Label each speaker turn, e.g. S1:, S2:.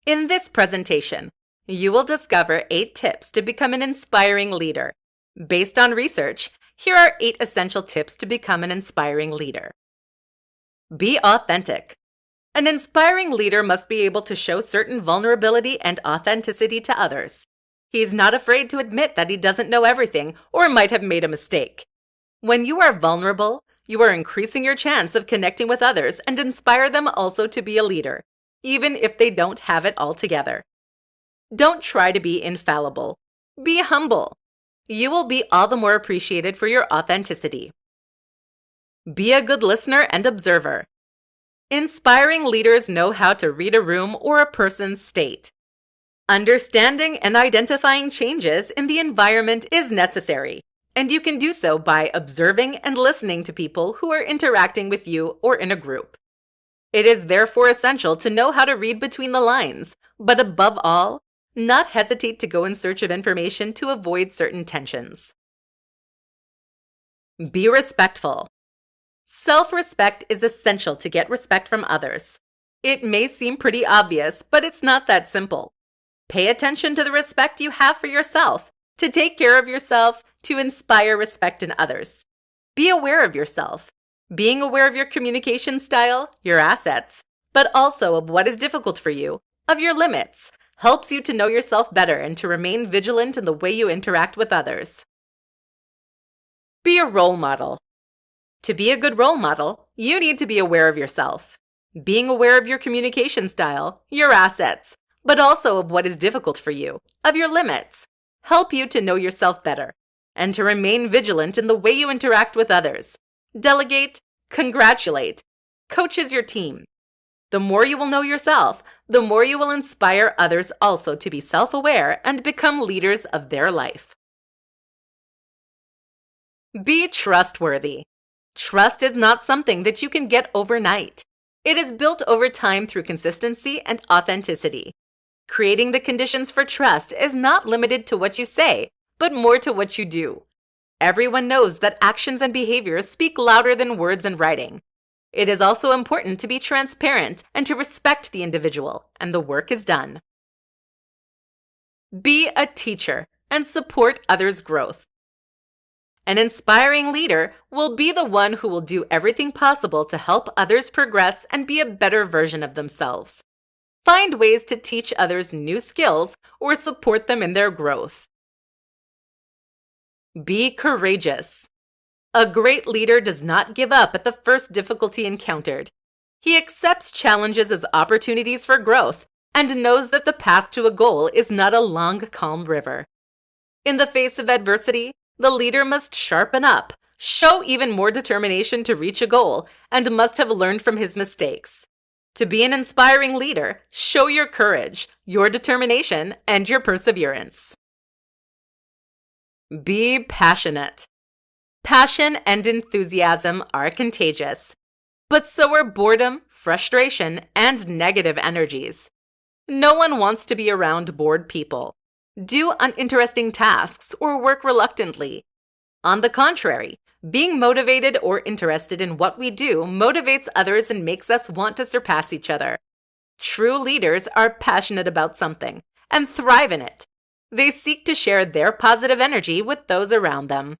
S1: In this presentation, you will discover 8 tips to become an inspiring leader. Based on research, here are 8 essential tips to become an inspiring leader. Be authentic. An inspiring leader must be able to show certain vulnerability and authenticity to others. He is not afraid to admit that he doesn't know everything or might have made a mistake. When you are vulnerable, you are increasing your chance of connecting with others and inspire them also to be a leader, even if they don't have it all together. Don't try to be infallible. Be humble. You will be all the more appreciated for your authenticity. Be a good listener and observer. Inspiring leaders know how to read a room or a person's state. Understanding and identifying changes in the environment is necessary, and you can do so by observing and listening to people who are interacting with you or in a group. It is therefore essential to know how to read between the lines, but above all, not hesitate to go in search of information to avoid certain tensions. Be respectful. Self-respect is essential to get respect from others. It may seem pretty obvious, but it's not that simple. Pay attention to the respect you have for yourself, to take care of yourself, to inspire respect in others. Be aware of yourself. Being aware of your communication style, your assets, but also of what is difficult for you, of your limits, helps you to know yourself better and to remain vigilant in the way you interact with others. Be a role model. To be a good role model, you need to be aware of yourself. Being aware of your communication style, your assets, but also of what is difficult for you, of your limits, help you to know yourself better, and to remain vigilant in the way you interact with others. Delegate, congratulate, coaches your team. The more you will know yourself, the more you will inspire others also to be self-aware and become leaders of their life. Be trustworthy. Trust is not something that you can get overnight. It is built over time through consistency and authenticity. Creating the conditions for trust is not limited to what you say, but more to what you do. Everyone knows that actions and behaviors speak louder than words and writing. It is also important to be transparent and to respect the individual, and the work is done. Be a teacher and support others' growth. An inspiring leader will be the one who will do everything possible to help others progress and be a better version of themselves. Find ways to teach others new skills or support them in their growth. Be courageous. A great leader does not give up at the first difficulty encountered. He accepts challenges as opportunities for growth and knows that the path to a goal is not a long, calm river. In the face of adversity, the leader must sharpen up, show even more determination to reach a goal, and must have learned from his mistakes. To be an inspiring leader, show your courage, your determination, and your perseverance. Be passionate. Passion and enthusiasm are contagious, but so are boredom, frustration, and negative energies. No one wants to be around bored people. Do uninteresting tasks or work reluctantly. On the contrary, being motivated or interested in what we do motivates others and makes us want to surpass each other. True leaders are passionate about something and thrive in it. They seek to share their positive energy with those around them.